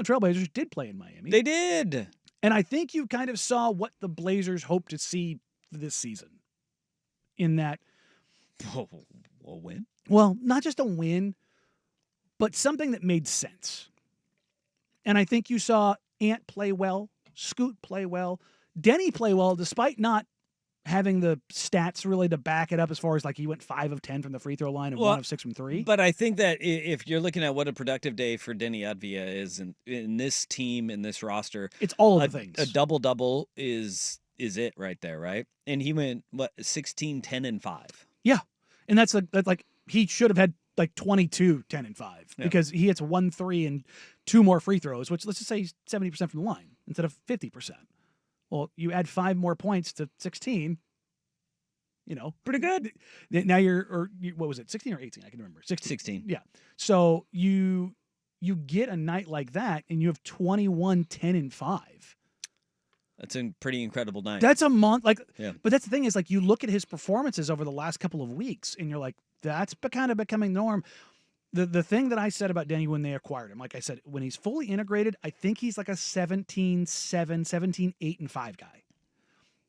Portland Trailblazers did play in Miami. They did. And I think you kind of saw what the Blazers hope to see this season in that. A win? Well, not just a win, but something that made sense. And I think you saw Ant play well, Scoot play well, Denny play well, despite not having the stats really to back it up as far as like he went 5 of 10 from the free throw line and 1 of 6 from 3. But I think that if you're looking at what a productive day for Denny Advia is in this team, in this roster, it's all of the things. A double-double is it right there, right? And he went, 16, 10, and 5. Yeah. And that's like he should have had like 22, 10, and 5 because he hits 1 3 and 2 more free throws, which let's just say he's 70% from the line instead of 50%. Well, you add 5 more points to 16, pretty good. Now what was it, 16 or 18? I can remember. 16. Yeah. So you get a night like that and you have 21, 10, and 5. That's a pretty incredible night. That's a month. But that's the thing is, like, you look at his performances over the last couple of weeks, and you're like, that's kind of becoming norm. The thing that I said about Denny when they acquired him, like I said, when he's fully integrated, I think he's like a 17-7, 17-8, and 5 guy.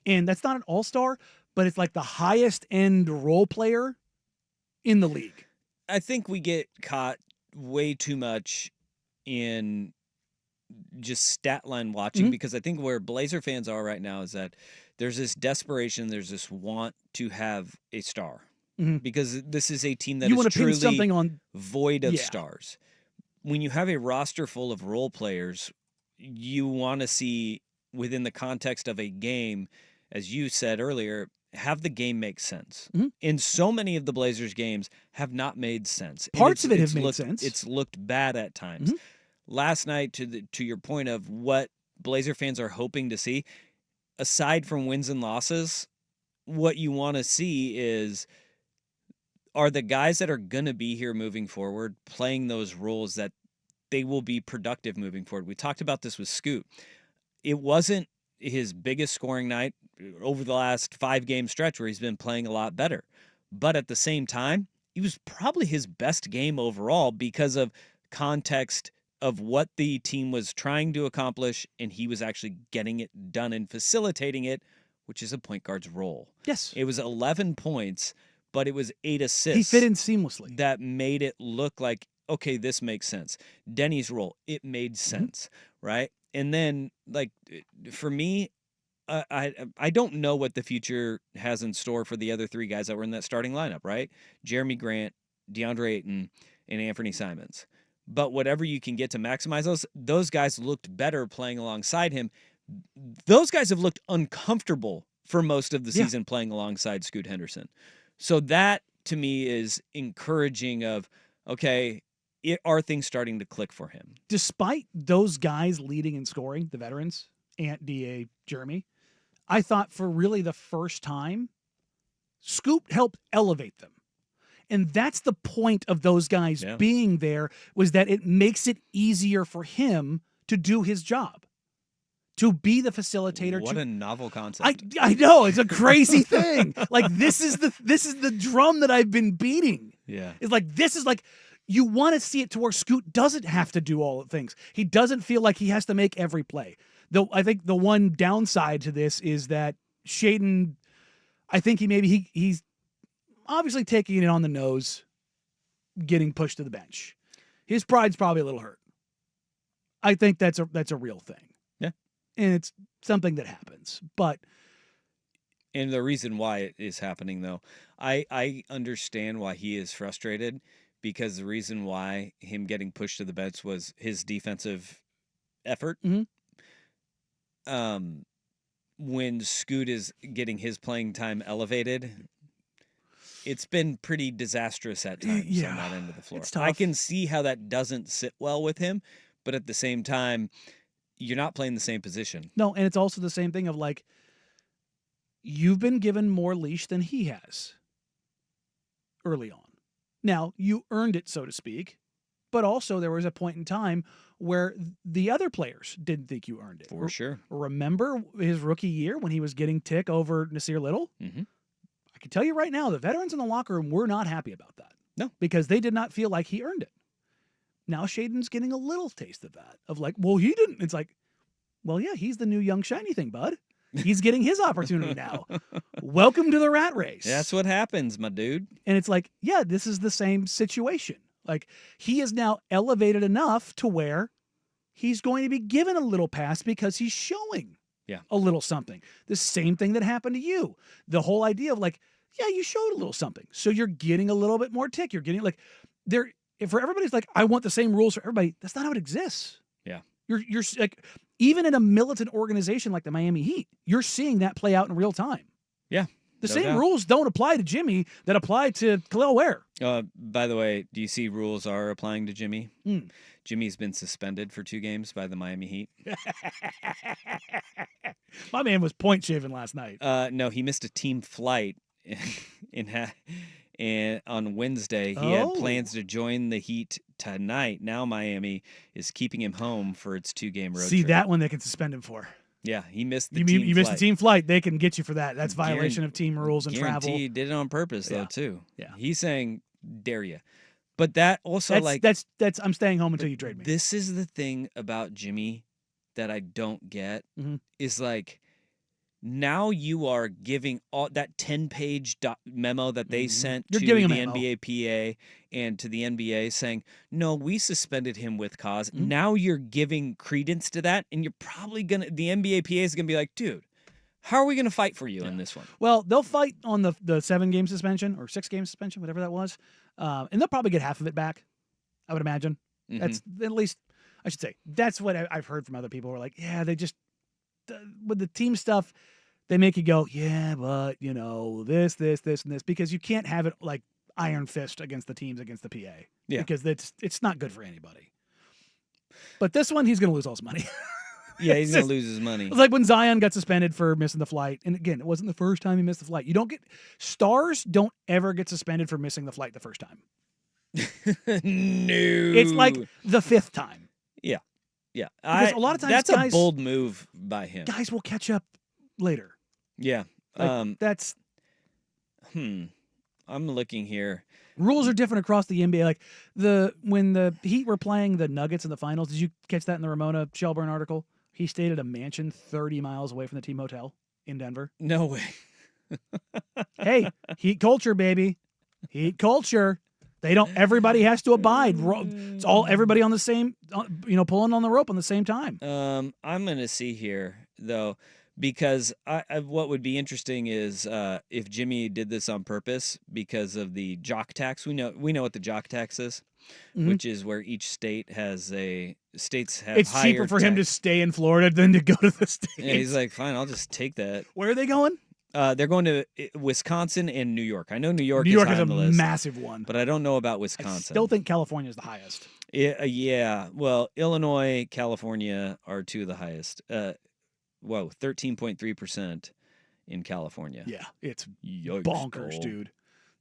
And that's not an all-star, but it's like the highest end role player in the league. I think we get caught way too much in just stat line watching because I think where Blazer fans are right now is that there's this desperation, there's this want to have a star because this is a team that is truly something void of stars. When you have a roster full of role players, you want to see within the context of a game, as you said earlier, have the game make sense. And so many of the Blazers games have not made sense. Parts of it have made sense. It's looked bad at times. Last night, to your point of what Blazer fans are hoping to see, aside from wins and losses, what you want to see are the guys that are going to be here moving forward playing those roles that they will be productive moving forward. We talked about this with Scoot. It wasn't his biggest scoring night over the last 5-game stretch where he's been playing a lot better. But at the same time, it was probably his best game overall because of context of what the team was trying to accomplish, and he was actually getting it done and facilitating it, which is a point guard's role. Yes. It was 11 points, but it was 8 assists. He fit in seamlessly. That made it look like, okay, this makes sense. Denny's role, it made sense, right? And then, like, for me, I don't know what the future has in store for the other 3 guys that were in that starting lineup, right? Jeremy Grant, DeAndre Ayton, and Anthony Simons. But whatever you can get to maximize those guys looked better playing alongside him. Those guys have looked uncomfortable for most of the season playing alongside Scoot Henderson. So that, to me, is encouraging of, okay, are things starting to click for him? Despite those guys leading and scoring, the veterans, Ant, D.A., Jeremy, I thought for really the first time, Scoot helped elevate them. And that's the point of those guys being there, was that it makes it easier for him to do his job, to be the facilitator. What a novel concept. I know, it's a crazy thing. Like, this is the drum that I've been beating. Yeah. It's like, this is like, you want to see it to where Scoot doesn't have to do all the things. He doesn't feel like he has to make every play. Though I think the one downside to this is that Shaedon, I think he's obviously taking it on the nose, getting pushed to the bench. His pride's probably a little hurt. I think that's a real thing. Yeah. And it's something that happens. And the reason why it is happening, though, I understand why he is frustrated, because the reason why him getting pushed to the bench was his defensive effort. When Scoot is getting his playing time elevated, it's been pretty disastrous at times on that end of the floor. It's tough. I can see how that doesn't sit well with him, but at the same time, you're not playing the same position. No, and it's also the same thing of, like, you've been given more leash than he has early on. Now, you earned it, so to speak, but also there was a point in time where the other players didn't think you earned it. For sure. Remember his rookie year when he was getting tick over Nasir Little? I can tell you right now, the veterans in the locker room were not happy about that. No. Because they did not feel like he earned it. now Shaden's getting a little taste of that. Of like, well, he didn't. It's like, well, yeah, he's the new young shiny thing, bud. He's getting his opportunity now. Welcome to the rat race. That's what happens, my dude. And it's like, yeah, this is the same situation. Like, he is now elevated enough to where he's going to be given a little pass because he's showing a little something. The same thing that happened to you. The whole idea of like, yeah, you showed a little something. So you're getting a little bit more tick. You're getting like, if for everybody's like, I want the same rules for everybody, that's not how it exists. Yeah. You're like, even in a militant organization like the Miami Heat, you're seeing that play out in real time. Yeah. The same rules don't apply to Jimmy that apply to Khalil Ware. By the way, do you see rules are applying to Jimmy? Jimmy's been suspended for 2 games by the Miami Heat. My man was point shaving last night. No, he missed a team flight and on Wednesday. He had plans to join the Heat tonight. Now Miami is keeping him home for its 2-game road trip. That one they can suspend him for. Yeah, he missed the team flight. You missed the team flight. They can get you for that. That's violation of team rules and travel. He did it on purpose, though, too. Yeah. He's saying, dare you. But that also, that's I'm staying home until you trade me. This is the thing about Jimmy that I don't get is like, now you are giving all that 10-page memo that they sent to the NBA PA and to the NBA saying, no, we suspended him with cause. Now you're giving credence to that, and you're probably the NBA PA is going to be like, dude, how are we going to fight for you in this one? Well, they'll fight on the 7-game suspension or 6-game suspension, whatever that was, and they'll probably get half of it back, I would imagine. That's at least, I should say, that's what I've heard from other people who are like, yeah, they just, with the team stuff, they make you go, yeah, but, this, and this, because you can't have it like iron fist against the teams against the PA. Yeah. Because it's not good for anybody. But this one, he's going to lose all his money. Yeah, he's going to lose his money. It's like when Zion got suspended for missing the flight. And again, it wasn't the first time he missed the flight. Stars don't ever get suspended for missing the flight the first time. No. It's like the 5th time. Yeah. Yeah. Because a lot of times that's a bold move by him. Guys will catch up later. Yeah. That's I'm looking here. Rules are different across the NBA. Like when the Heat were playing the Nuggets in the finals, did you catch that in the Ramona Shelburne article? He stayed at a mansion 30 miles away from the team hotel in Denver. No way. Hey, Heat culture, baby. Heat culture. Everybody has to abide. It's all everybody on the same, pulling on the rope on the same time. I'm going to see here, though, because what would be interesting is if Jimmy did this on purpose because of the jock tax. We know what the jock tax is, which is where each state has states have. It's cheaper for him to stay in Florida than to go to the States. Yeah, he's like, fine, I'll just take that. Where are they going? They're going to Wisconsin and New York. I know New York is a massive one, but I don't know about Wisconsin. I still think California is the highest. Yeah. Well, Illinois, California are 2 of the highest. 13.3% in California. Yeah, it's Yikes, bonkers, dude.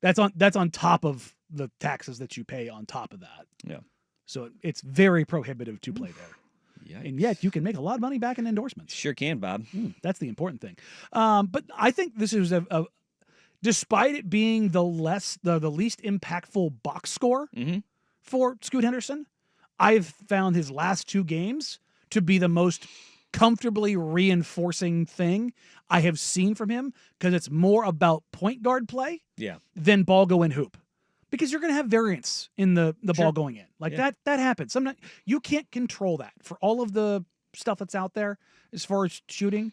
That's on top of the taxes that you pay on top of that. Yeah. So it's very prohibitive to play there. Yikes. And yet you can make a lot of money back in endorsements. Sure can, Bob. That's the important thing. But I think this is despite it being the least impactful box score for Scoot Henderson, I've found his last 2 games to be the most comfortably reinforcing thing I have seen from him, because it's more about point guard play than ball go in hoop. Because you're going to have variance in the ball going in. Like that happens. Sometimes you can't control that for all of the stuff that's out there as far as shooting.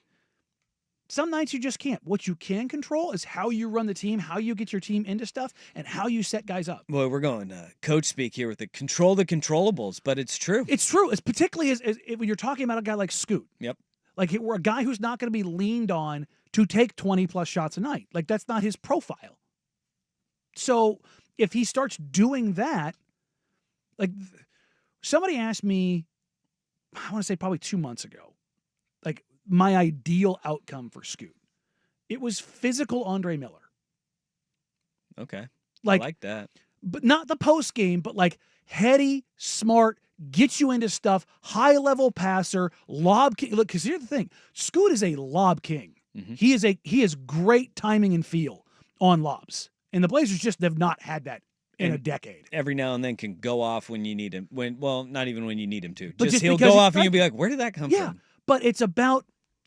Some nights you just can't. What you can control is how you run the team, how you get your team into stuff, and how you set guys up. Boy, we're going coach speak here with the controllables, but it's true. It's true. It's particularly as when you're talking about a guy like Scoot. Yep. Like we're a guy who's not going to be leaned on to take 20-plus shots a night. Like that's not his profile. So if he starts doing that, like somebody asked me, I want to say probably 2 months ago, like my ideal outcome for Scoot. It was physical Andre Miller. Okay. Like, I like that. But not the post game, but like heady, smart, gets you into stuff, high-level passer, lob king. Look, because here's the thing. Scoot is a lob king. He is great timing and feel on lobs. And the Blazers just have not had that in a decade. Every now and then can go off when you need him. Not even when you need him to. But just just he'll because go off and you'll be like, where did that come Yeah, from? but it's about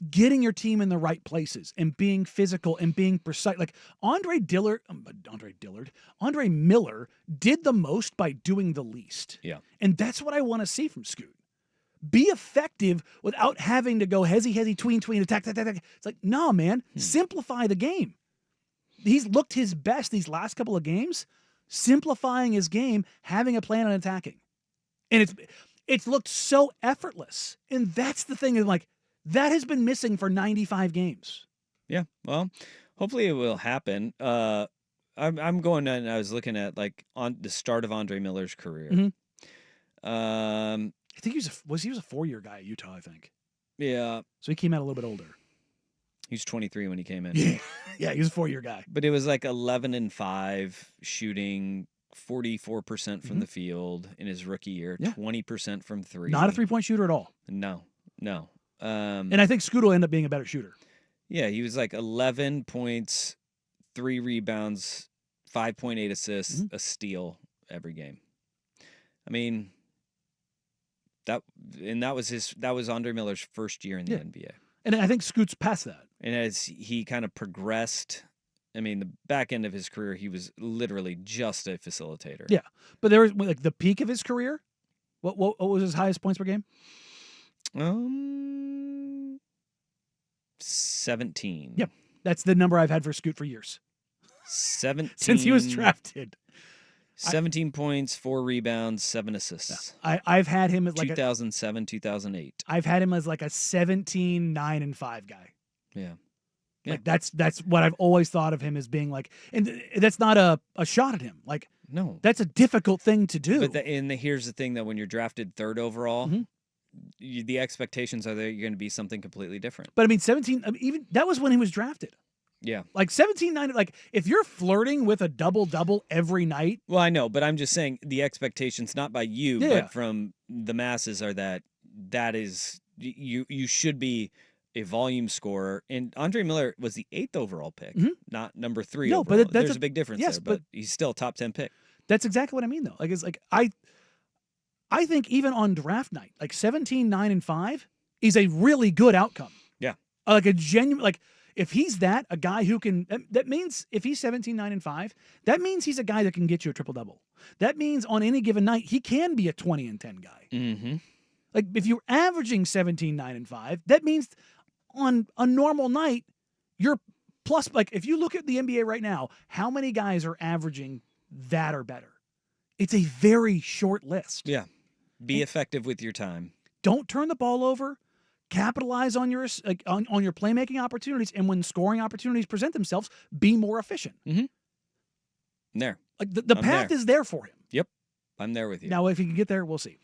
getting your team in the right places and being physical and being precise. Like Andre Miller did the most by doing the least. Yeah. And that's what I want to see from Scoot. Be effective without having to go hezzy, tween, attack. It's like, no, man, simplify the game. He's looked his best these last couple of games, simplifying his game, having a plan on attacking. And it's looked so effortless. And that's the thing, is like, that has been missing for 95 games. Yeah, well, hopefully it will happen. I'm going and I was looking at like on the start of Andre Miller's career. I think he was a 4-year guy at Utah, I think. Yeah. So he came out a little bit older. He was 23 when he came in. Yeah, he was a 4-year guy. But it was like 11-5 shooting, 44% from the field in his rookie year, 20% from three. Not a 3-point shooter at all. No. And I think Scoot will end up being a better shooter. Yeah, he was like 11 points, 3 rebounds, 5.8 assists, a steal every game. I mean, that was Andre Miller's first year in the NBA. And I think Scoot's past that. And as he kind of progressed, I mean, the back end of his career, he was literally just a facilitator. Yeah, but there was like the peak of his career. What was his highest points per game? 17. Yep, that's the number I've had for Scoot for years. 17 since he was drafted. 17 points, 4 rebounds, 7 assists. I've had him as like 2007, 2008. I've had him as like a 17, 9, and 5 guy. Yeah. Like that's what I've always thought of him as being like, and that's not a shot at him. Like, no, that's a difficult thing to do. But here's the thing, that when you're drafted 3rd overall, the expectations are that you're going to be something completely different. But I mean, 17, even that was when he was drafted. Yeah. Like 17, 9, like if you're flirting with a double-double every night. Well, I know, but I'm just saying the expectations, not by you, but from the masses, are that is, you should be a volume scorer. And Andre Miller was the 8th overall pick, not number 3 no, overall. But there's a big difference there, but he's still a top 10 pick. That's exactly what I mean, though. Like, it's like, I think even on draft night, like 17, 9, and 5 is a really good outcome. Yeah. Like a genuine, like, if he's a guy who can, that means if he's 17, 9, and 5, that means he's a guy that can get you a triple-double. That means on any given night, he can be a 20 and 10 guy. Mm-hmm. Like, if you're averaging 17, 9, and 5, that means on a normal night, you're plus, like, if you look at the NBA right now, how many guys are averaging that or better? It's a very short list. Yeah. Be effective with your time. Don't turn the ball over. Capitalize on your on your playmaking opportunities, and when scoring opportunities present themselves, be more efficient. There. Like the path is there for him. Yep. I'm there with you. Now, if he can get there, we'll see.